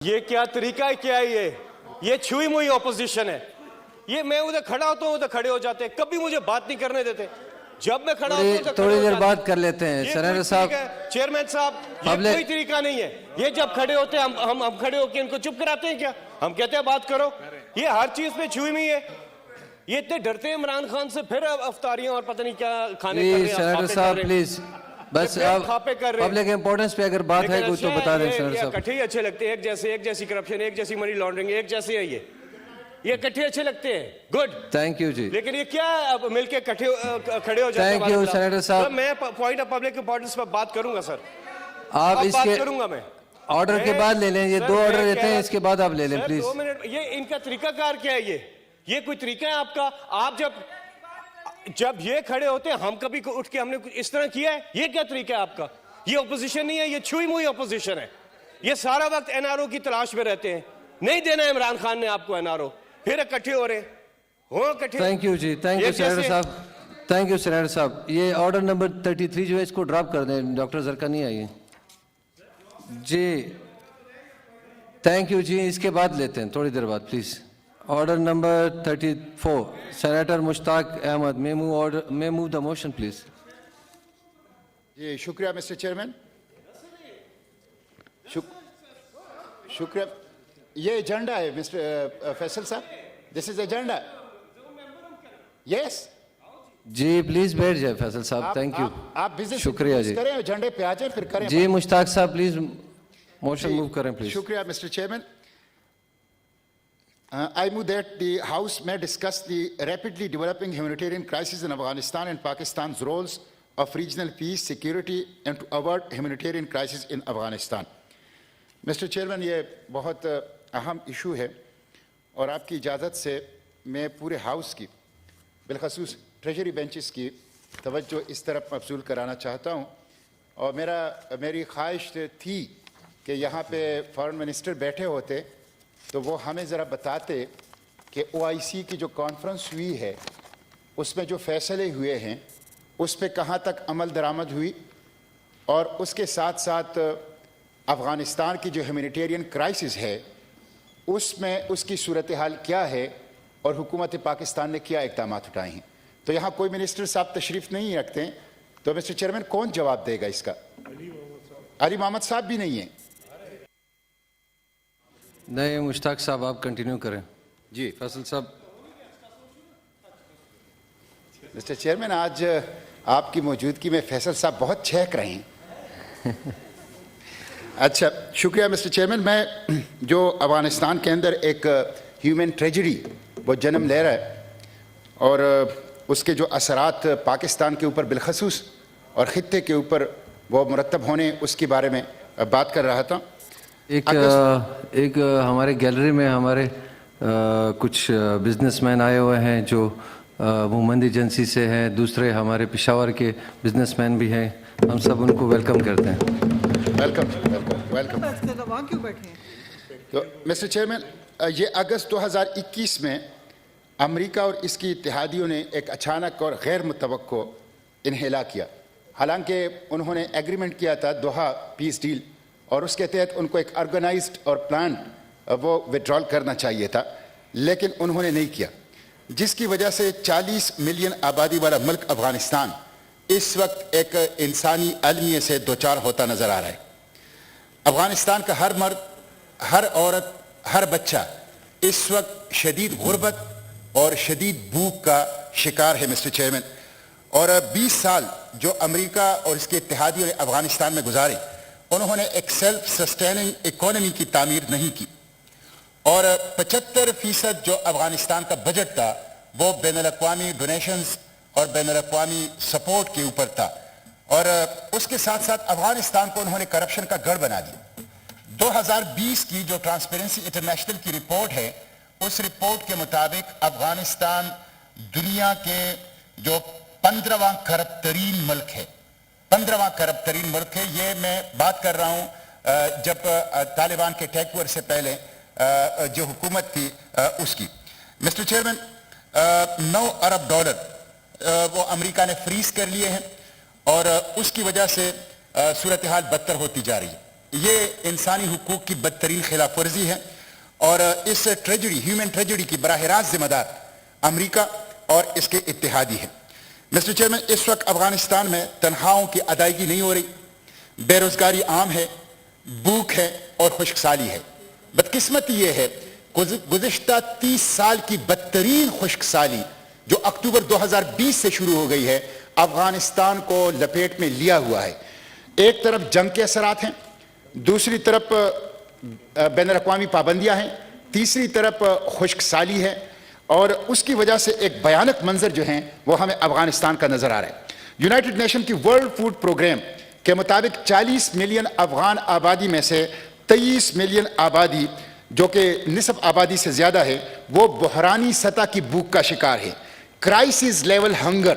یہ کیا طریقہ ہے؟ کیا ہے یہ چھوئی موئی اپوزیشن ہے. یہ میں ادھر کھڑا ہوتا ہوں ادھر کھڑے ہو جاتے ہیں, کبھی مجھے بات نہیں کرنے دیتے. جب میں کھڑا ہوتا ہوں تھوڑی دیر بات کر لیتے ہیں. سینیٹر صاحب, چیئرمین صاحب, یہ کوئی طریقہ نہیں ہے. یہ جب کھڑے ہوتے ہیں ہم کھڑے ہو کے ان کو چپ کراتے ہیں کیا؟ ہم کہتے ہیں بات کرو. یہ ہر چیز پہ چھوئی موئی ہے. یہ اتنے ڈرتے ہیں عمران خان سے, پھر افطاریاں اور پتہ نہیں کیا کھانے کر رہے ہیں. سینیٹر صاحب پلیز, بس پبلک امپورٹنس پہ اگر بات ہے کوئی تو بتا دیں سینیٹر صاحب. اکٹھے ہی اچھے لگتے ہیں, ایک جیسی کرپشن, ایک جیسی منی لانڈرنگ, ایک جیسے ہے. یہ اکٹھے اچھے لگتے ہیں, گڈ, تھینک یو جی. لیکن یہ کیا اب مل کے کھڑے ہو جاتے ہیں. تھینک یو سینیٹر صاحب. میں پوائنٹ آف پبلک امپورٹنس پر بات کروں گا سر, آپ اس کے کروں گا میں آرڈر کے بعد لے لیں. یہ دو آرڈر رہتے ہیں, اس کے بعد آپ لے لیں پلیز. 2 منٹ. یہ ان کا طریقہ کار کیا ہے؟ یہ کوئی طریقہ ہے آپ کا؟ آپ جب یہ کھڑے ہوتے ہیں ہم کبھی اٹھ کے ہم نے اس طرح کیا ہے؟ یہ کیا طریقہ ہے آپ کا؟ یہ اپوزیشن نہیں ہے, یہ چھوئی موئی اپوزیشن ہے. یہ سارا وقت این آر او کی تلاش میں رہتے ہیں. نہیں دینا ہے عمران خان نے آپ کو این آر او, پھر اکٹھے ہو رہے ہیں. تھینک یو جی, تھینک یو سینیٹر صاحب, تھینک یو سینیٹر صاحب. یہ آرڈر نمبر 33 جو ہے اس کو ڈراپ کر دیں. ڈاکٹر زرکانی آئیے جی. تھینک یو جی. اس کے بعد لیتے ہیں تھوڑی دیر بعد please. Order number 34 senator Mushtaq Ahmed, may move the motion please. جی شکریہ مسٹر چیئرمین. شکریہ. یہ ایجنڈا ہے مسٹر فیصل صاحب, دس از ایجنڈا. یس جی پلیز بیٹھ جائے فیصل صاحب. تھینک یو, آپ شکریہ جی. کریں, ایجنڈے پہ آ جائیں پھر کریں. جی مشتاق صاحب پلیز موشن موو کریں پلیز. شکریہ mister chairman. I move that the House may discuss the rapidly developing humanitarian crisis in Afghanistan and Pakistan's roles of regional peace, security, and to avert humanitarian crisis in Afghanistan. Mr. Chairman, یہ بہت اہم issue ہے اور آپ کی اجازت سے میں پورے ہاؤس کی بالخصوص ٹریجری بینچز کی توجہ اس طرف مبذول کرانا چاہتا ہوں. اور میری خواہش تھی کہ یہاں پہ فارن منسٹر بیٹھے ہوتے تو وہ ہمیں ذرا بتاتے کہ OIC کی جو کانفرنس ہوئی ہے اس میں جو فیصلے ہوئے ہیں اس پہ کہاں تک عمل درآمد ہوئی, اور اس کے ساتھ ساتھ افغانستان کی جو ہیومینیٹیرین کرائسس ہے اس میں اس کی صورتحال کیا ہے اور حکومت پاکستان نے کیا اقدامات اٹھائے ہیں. تو یہاں کوئی منسٹر صاحب تشریف نہیں رکھتے ہیں, تو مسٹر چیئرمین کون جواب دے گا اس کا؟ علی محمد صاحب بھی نہیں ہیں. نہیں مشتاق صاحب آپ کنٹینیو کریں. جی فیصل صاحب. مسٹر چیئرمین, آج آپ کی موجودگی میں فیصل صاحب بہت چہک رہے ہیں. اچھا شکریہ مسٹر چیئرمین. میں جو افغانستان کے اندر ایک ہیومن ٹریجڈی وہ جنم لے رہا ہے اور اس کے جو اثرات پاکستان کے اوپر بالخصوص اور خطے کے اوپر وہ مرتب ہونے, اس کے بارے میں بات کر رہا تھا. ایک ہمارے گیلری میں ہمارے کچھ بزنس مین آئے ہوئے ہیں جو مومند ایجنسی سے ہیں, دوسرے ہمارے پشاور کے بزنس مین بھی ہیں. ہم سب ان کو ویلکم کرتے ہیں. ویلکم. تو مسٹر چیئرمین, یہ اگست 2021 میں امریکہ اور اس کی اتحادیوں نے ایک اچانک اور غیر متوقع انہلا کیا. حالانکہ انہوں نے ایگریمنٹ کیا تھا دوحہ پیس ڈیل, اور اس کے تحت ان کو ایک آرگنائزڈ اور پلانڈ وہ وڈرال کرنا چاہیے تھا, لیکن انہوں نے نہیں کیا, جس کی وجہ سے 40 ملین آبادی والا ملک افغانستان اس وقت ایک انسانی المیہ سے دوچار ہوتا نظر آ رہا ہے. افغانستان کا ہر مرد, ہر عورت, ہر بچہ اس وقت شدید غربت اور شدید بھوک کا شکار ہے مسٹر چیئرمین. اور 20 سال جو امریکہ اور اس کے اتحادیوں نے افغانستان میں گزارے, انہوں نے ایک سیلف سسٹیننگ اکانومی کی تعمیر نہیں کی, اور 75% جو افغانستان کا بجٹ تھا وہ بین الاقوامی ڈونیشنز اور بین الاقوامی سپورٹ کے اوپر تھا, اور اس کے ساتھ ساتھ افغانستان کو انہوں نے کرپشن کا گڑھ بنا دیا. 2020 کی جو ٹرانسپیرنسی انٹرنیشنل کی رپورٹ ہے, اس رپورٹ کے مطابق افغانستان دنیا کے جو 15واں کرپٹ ترین ملک ہے. 15واں کرپٹ ترین ملک ہے. یہ میں بات کر رہا ہوں جب طالبان کے ٹیک اوور سے پہلے جو حکومت تھی اس کی. مسٹر چیئرمین, $9 ارب وہ امریکہ نے فریز کر لیے ہیں, اور اس کی وجہ سے صورتحال بدتر ہوتی جا رہی ہے. یہ انسانی حقوق کی بدترین خلاف ورزی ہے اور اس ٹریجڈی ہیومن ٹریجڈی کی براہ راست ذمہ دار امریکہ اور اس کے اتحادی ہیں. مسٹر چیئرمین, اس وقت افغانستان میں تنخواہوں کی ادائیگی نہیں ہو رہی, بے روزگاری عام ہے, بھوک ہے اور خشک سالی ہے. بدقسمتی یہ ہے گزشتہ 30 سال کی بدترین خشک سالی جو اکتوبر 2020 سے شروع ہو گئی ہے افغانستان کو لپیٹ میں لیا ہوا ہے. ایک طرف جنگ کے اثرات ہیں, دوسری طرف بین الاقوامی پابندیاں ہیں, تیسری طرف خشک سالی ہے اور اس کی وجہ سے ایک بھیانک منظر جو ہیں وہ ہمیں افغانستان کا نظر آ رہا ہے. یونائٹڈ نیشن کی ورلڈ فوڈ پروگرام کے مطابق 40 ملین افغان آبادی میں سے 23 ملین آبادی جو کہ نصف آبادی سے زیادہ ہے وہ بحرانی سطح کی بھوک کا شکار ہے. کرائسس لیول ہنگر,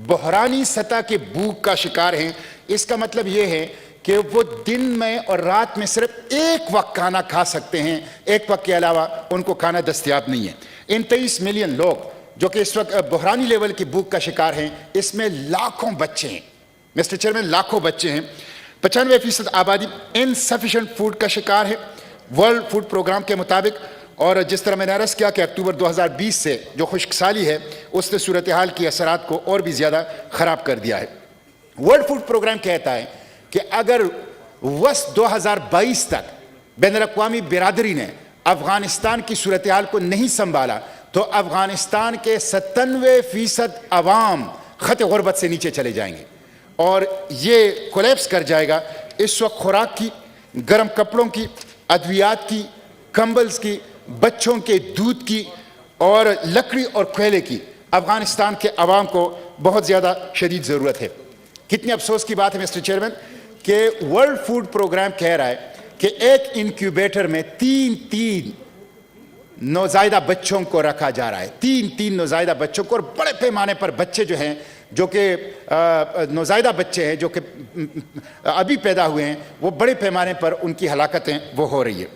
بحرانی سطح کے بھوک کا شکار ہیں. اس کا مطلب یہ ہے کہ وہ دن میں اور رات میں صرف ایک وقت کھانا کھا سکتے ہیں, ایک وقت کے علاوہ ان کو کھانا دستیاب نہیں ہے. ان 23 ملین لوگ جو کہ اس وقت بحرانی لیول کی بھوک کا شکار ہیں, اس میں لاکھوں بچے ہیں. مسٹر چیئرمین, لاکھوں بچے ہیں. 95% آبادی انسفیشینٹ فوڈ کا شکار ہے ورلڈ فوڈ پروگرام کے مطابق. اور جس طرح میں نے عرض کیا کہ اکتوبر 2020 سے جو خشک سالی ہے اس نے صورتحال کی اثرات کو اور بھی زیادہ خراب کر دیا ہے. ورلڈ فوڈ پروگرام کہتا ہے کہ اگر وسط 2022 تک بین الاقوامی برادری نے افغانستان کی صورتحال کو نہیں سنبھالا تو افغانستان کے 97% عوام خط غربت سے نیچے چلے جائیں گے اور یہ کولیپس کر جائے گا. اس وقت خوراک کی, گرم کپڑوں کی, ادویات کی, کمبلز کی, بچوں کے دودھ کی اور لکڑی اور کوئلے کی افغانستان کے عوام کو بہت زیادہ شدید ضرورت ہے. کتنی افسوس کی بات ہے مسٹر چیئرمین کہ ورلڈ فوڈ پروگرام کہہ رہا ہے کہ ایک انکیوبیٹر میں 3 نوزائیدہ بچوں کو رکھا جا رہا ہے, 3 نوزائیدہ بچوں کو, اور بڑے پیمانے پر بچے جو ہیں جو کہ نوزائیدہ بچے ہیں جو کہ ابھی پیدا ہوئے ہیں وہ بڑے پیمانے پر ان کی ہلاکتیں وہ ہو رہی ہے.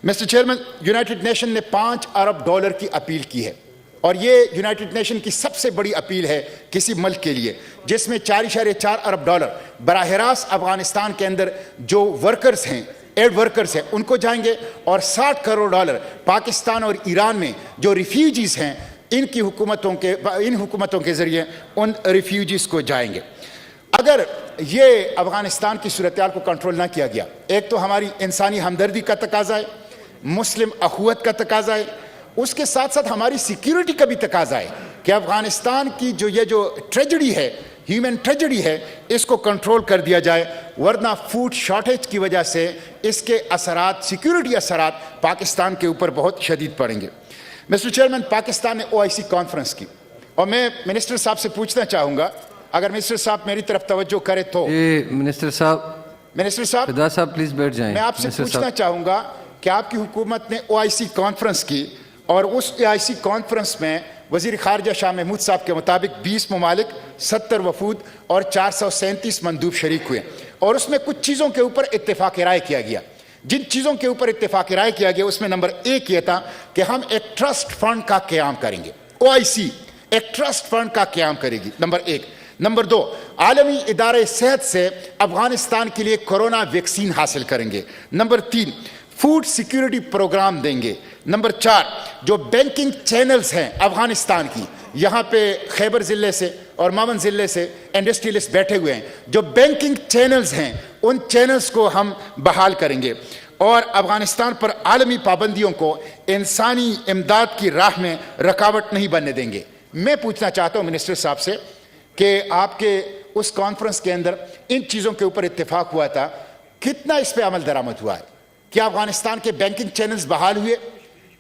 مسٹر چیئرمین, یونائٹڈ نیشن نے $5 ارب کی اپیل کی ہے اور یہ یونائٹڈ نیشن کی سب سے بڑی اپیل ہے کسی ملک کے لیے, جس میں $4.4 ارب براہ راست افغانستان کے اندر جو ورکرز ہیں, ایڈ ورکرز ہیں, ان کو جائیں گے اور $60 کروڑ پاکستان اور ایران میں جو ریفیوجیز ہیں ان حکومتوں کے ذریعے ان ریفیوجیز کو جائیں گے. اگر یہ افغانستان کی صورتحال کو کنٹرول نہ کیا گیا, ایک تو ہماری انسانی ہمدردی کا تقاضا ہے, مسلم اخوت کا تقاضا ہے, اس کے ساتھ ساتھ ہماری سیکیورٹی کا بھی تقاضا ہے کہ افغانستان کی یہ جو ٹریجڈی ہے, ہیومن ٹریجڈی ہے, اس کو کنٹرول کر دیا جائے, ورنہ فوڈ شارٹیج کی وجہ سے اس کے اثرات, سیکیورٹی اثرات پاکستان کے اوپر بہت شدید پڑیں گے. مسٹر چیئرمین, پاکستان نے OIC کانفرنس کی اور میں منسٹر صاحب سے پوچھنا چاہوں گا, اگر منسٹر صاحب میری طرف توجہ کرے تو. منسٹر صاحب فدا صاحب پلیز بیٹھ جائیں. میں آپ سے پوچھنا چاہوں گا کہ آپ کی حکومت نے OIC کانفرنس کی اور اس OIC کانفرنس میں وزیر خارجہ شاہ محمود صاحب کے مطابق 20 ممالک, 70 وفود اور 437 مندوب شریک ہوئے اور اس میں کچھ چیزوں کے اوپر اتفاق رائے کیا گیا. جن چیزوں کے اوپر اتفاق رائے کیا گیا اس میں نمبر 1 یہ تھا کہ ہم ایک ٹرسٹ فنڈ کا قیام کریں گے. OIC ایک ٹرسٹ فنڈ کا قیام کرے گی, نمبر 1. نمبر 2, عالمی ادارے صحت سے افغانستان کے لیے کورونا ویکسین حاصل کریں گے. نمبر 3, فوڈ سیکیورٹی پروگرام دیں گے. نمبر 4, جو بینکنگ چینلز ہیں افغانستان کی, یہاں پہ خیبر ضلع سے اور ماون ضلع سے انڈسٹریلسٹ بیٹھے ہوئے ہیں, جو بینکنگ چینلز ہیں ان چینلز کو ہم بحال کریں گے اور افغانستان پر عالمی پابندیوں کو انسانی امداد کی راہ میں رکاوٹ نہیں بننے دیں گے. میں پوچھنا چاہتا ہوں منسٹر صاحب سے کہ آپ کے اس کانفرنس کے اندر ان چیزوں کے اوپر اتفاق ہوا تھا, کتنا اس پہ عمل درآمد ہوا ہے؟ کیا افغانستان کے بینکنگ چینلز بحال ہوئے؟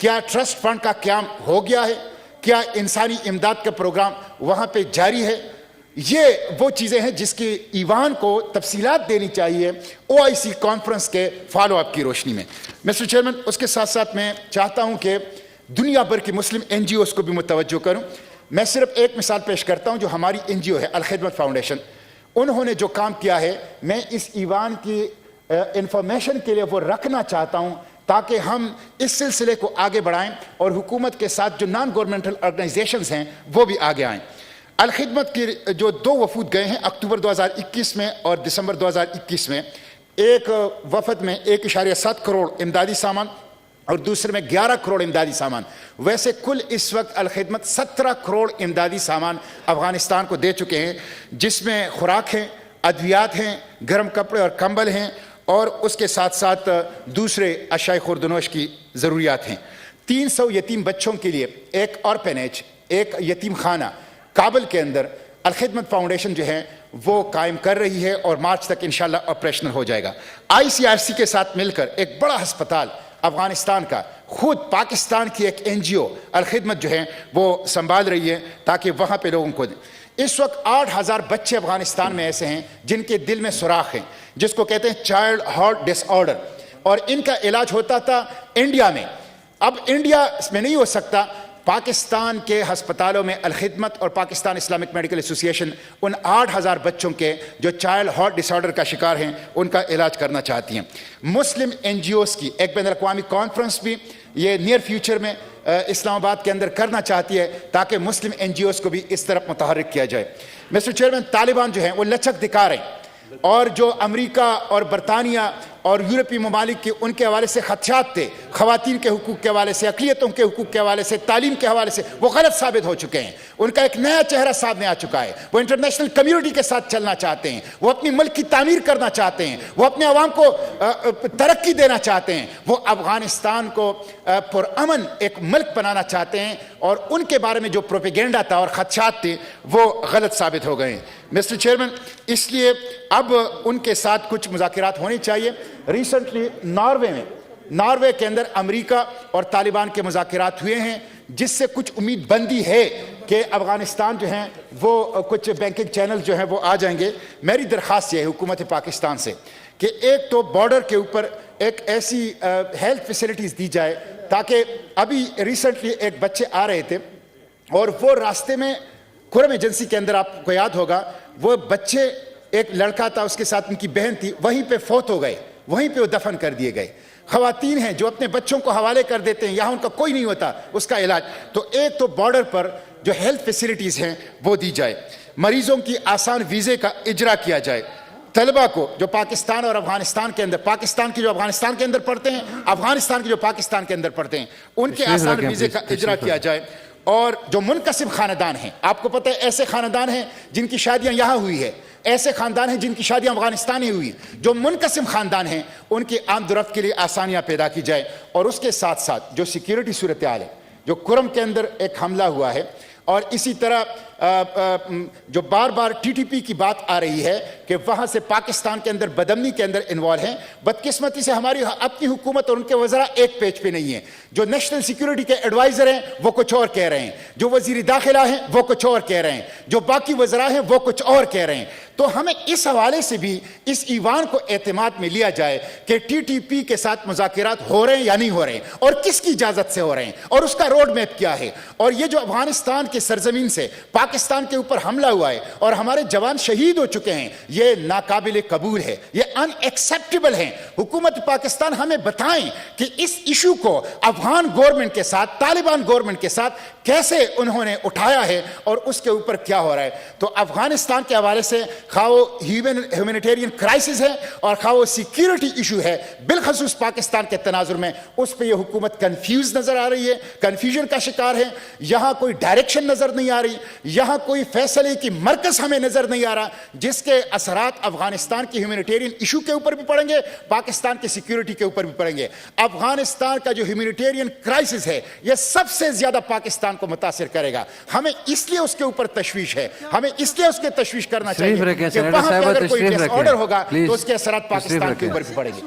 کیا ٹرسٹ فنڈ کا قیام ہو گیا ہے؟ کیا انسانی امداد کا پروگرام وہاں پہ جاری ہے؟ یہ وہ چیزیں ہیں جس کی ایوان کو تفصیلات دینی چاہیے OIC کانفرنس کے فالو اپ کی روشنی میں. مسٹر چیئرمین, اس کے ساتھ ساتھ میں چاہتا ہوں کہ دنیا بھر کی مسلم NGOs کو بھی متوجہ کروں. میں صرف ایک مثال پیش کرتا ہوں جو ہماری NGO ہے الخدمت فاؤنڈیشن. انہوں نے جو کام کیا ہے میں اس ایوان کی انفارمیشن کے لیے وہ رکھنا چاہتا ہوں تاکہ ہم اس سلسلے کو آگے بڑھائیں اور حکومت کے ساتھ جو نان گورنمنٹل آرگنائزیشنز ہیں وہ بھی آگے آئیں. الخدمت کی جو 2 وفود گئے ہیں اکتوبر 2021 میں اور دسمبر 2021 میں, ایک وفد میں 1.7 کروڑ امدادی سامان اور دوسرے میں 11 کروڑ امدادی سامان، ویسے کل اس وقت الخدمت 17 کروڑ امدادی سامان افغانستان کو دے چکے ہیں، جس میں خوراک ہیں، ادویات ہیں، گرم کپڑے اور کمبل ہیں، اور اس کے ساتھ ساتھ دوسرے اشیاء خوردنوش کی ضروریات ہیں۔ 300 یتیم بچوں کے لیے ایک آرپینیج، ایک یتیم خانہ کابل کے اندر الخدمت فاؤنڈیشن جو ہے وہ قائم کر رہی ہے، اور مارچ تک انشاءاللہ آپریشنل ہو جائے گا۔ ICRC کے ساتھ مل کر ایک بڑا ہسپتال افغانستان کا خود پاکستان کی ایک NGO الخدمت جو ہے وہ سنبھال رہی ہے، تاکہ وہاں پہ لوگوں کو دیں۔ اس وقت 8000 بچے افغانستان میں ایسے ہیں جن کے دل میں سوراخ ہیں، جس کو کہتے ہیں چائلڈ ہارٹ ڈس آرڈر، اور ان کا علاج ہوتا تھا انڈیا میں۔ اب انڈیا میں نہیں ہو سکتا، پاکستان کے ہسپتالوں میں الخدمت اور پاکستان اسلامک میڈیکل ایسوسی ایشن ان 8000 بچوں کے جو چائلڈ ہارٹ ڈس آرڈر کا شکار ہیں ان کا علاج کرنا چاہتی ہیں۔ مسلم NGOs کی ایک بین الاقوامی کانفرنس بھی یہ نیئر فیوچر میں اسلام آباد کے اندر کرنا چاہتی ہے، تاکہ مسلم NGOs کو بھی اس طرف متحرک کیا جائے۔ مسٹر چیئرمین، طالبان جو ہیں وہ لچک دکھا رہے ہیں، اور جو امریکہ اور برطانیہ اور یورپی ممالک کے ان کے حوالے سے خدشات تھے، خواتین کے حقوق کے حوالے سے، اقلیتوں کے حقوق کے حوالے سے، تعلیم کے حوالے سے، وہ غلط ثابت ہو چکے ہیں۔ ان کا ایک نیا چہرہ سامنے آ چکا ہے، وہ انٹرنیشنل کمیونٹی کے ساتھ چلنا چاہتے ہیں، وہ اپنی ملک کی تعمیر کرنا چاہتے ہیں، وہ اپنے عوام کو ترقی دینا چاہتے ہیں، وہ افغانستان کو پرامن ایک ملک بنانا چاہتے ہیں، اور ان کے بارے میں جو پروپیگنڈا تھا اور خدشات تھے وہ غلط ثابت ہو گئے ہیں۔ مسٹر چیئرمین، اس لیے اب ان کے ساتھ کچھ مذاکرات ہونے چاہیے۔ ریسنٹلی ناروے کے اندر امریکہ اور طالبان کے مذاکرات ہوئے ہیں، جس سے کچھ امید بندی ہے کہ افغانستان جو ہیں وہ کچھ بینکنگ چینل جو ہیں وہ آ جائیں گے۔ میری درخواست یہ ہے حکومت پاکستان سے کہ ایک تو بارڈر کے اوپر ایک ایسی ہیلتھ فیسلٹیز دی جائے، تاکہ ابھی ریسنٹلی ایک بچے آ رہے تھے اور وہ راستے میں کرم ایجنسی کے اندر، آپ کو یاد ہوگا، وہ بچے، ایک لڑکا تھا، اس کے ساتھ ان کی بہن تھی، وہیں پہ فوت ہو گئے، وہیں پہ وہ دفن کر دیے گئے۔ خواتین ہیں جو اپنے بچوں کو حوالے کر دیتے ہیں، یہاں ان کا کوئی نہیں ہوتا اس کا علاج۔ تو ایک تو بارڈر پر جو ہیلتھ فیسلٹیز ہیں وہ دی جائے، مریضوں کی آسان ویزے کا اجرا کیا جائے، طلبہ کو جو پاکستان اور افغانستان کے اندر، پاکستان کے جو افغانستان کے اندر پڑھتے ہیں، افغانستان کے جو پاکستان کے اندر پڑھتے ہیں، ان کے آسان ویزے کا اجرا کیا جائے۔ اور جو منقسم خاندان ہیں، آپ کو پتہ ہے ایسے خاندان ہیں جن کی شادیاں یہاں ہوئی ہے، ایسے خاندان ہیں جن کی شادیاں افغانستان ہی ہوئی ہیں، جو منقسم خاندان ہیں ان کی آمد و رفت کے لیے آسانیاں پیدا کی جائے۔ اور اس کے ساتھ ساتھ جو سیکیورٹی صورتحال ہے، جو کرم کے اندر ایک حملہ ہوا ہے، اور اسی طرح جو بار بار TTP کی بات آ رہی ہے کہ وہاں سے پاکستان کے اندر بدامنی کے اندر انوالو ہیں، بدقسمتی سے ہماری اپنی حکومت اور ان کے وزراء ایک پیج پہ نہیں ہیں۔ جو نیشنل سیکیورٹی کے ایڈوائزر ہیں وہ کچھ اور کہہ رہے ہیں، جو وزیر داخلہ ہیں وہ کچھ اور کہہ رہے ہیں، جو باقی وزراء ہیں وہ کچھ اور کہہ رہے ہیں۔ تو ہمیں اس حوالے سے بھی اس ایوان کو اعتماد میں لیا جائے کہ TTP کے ساتھ مذاکرات ہو رہے ہیں یا نہیں ہو رہے ہیں، اور کس کی اجازت سے ہو رہے ہیں، اور اس کا روڈ میپ کیا ہے۔ اور یہ جو افغانستان کے سرزمین سے پاکستان کے اوپر حملہ ہوا ہے اور ہمارے جوان شہید ہو چکے ہیں، یہ ناقابل قبول ہے، یہ ان ایکسیپٹیبل ہے۔ حکومت پاکستان ہمیں بتائیں کہ اس ایشو کو افغان گورنمنٹ کے ساتھ، طالبان گورنمنٹ کے ساتھ کیسے انہوں نے اٹھایا ہے اور اس کے اوپر کیا ہو رہا ہے۔ تو افغانستان کے حوالے سے خواہ وہ ہیومینیٹیرین کرائسس ہے اور خواہ وہ سیکیورٹی ایشو ہے، بالخصوص پاکستان کے تناظر میں، اس پہ یہ حکومت کنفیوز نظر آ رہی ہے، کنفیوژن کا شکار ہے۔ یہاں کوئی ڈائریکشن نظر نہیں آ رہی، یہاں کوئی فیصلے کی مرکز ہمیں نظر نہیں آ رہا، جس کے اثرات افغانستان کی ہیومینیٹیرین ایشو کے اوپر بھی پڑیں گے، پاکستان کی سیکیورٹی کے اوپر بھی پڑیں گے۔ افغانستان کا جو ہیومینیٹیرین کرائسس ہے یہ سب سے زیادہ پاکستان کو متاثر کرے گا۔ ہمیں اس لیے اس کے اوپر تشویش ہے، ہمیں اس لیے اس کے تشویش کرنا چاہیے کہ وہاں پہ اگر کوئی ڈس آرڈر ہوگا تو اس کے اثرات پاکستان کے اوپر بھی پڑیں گے۔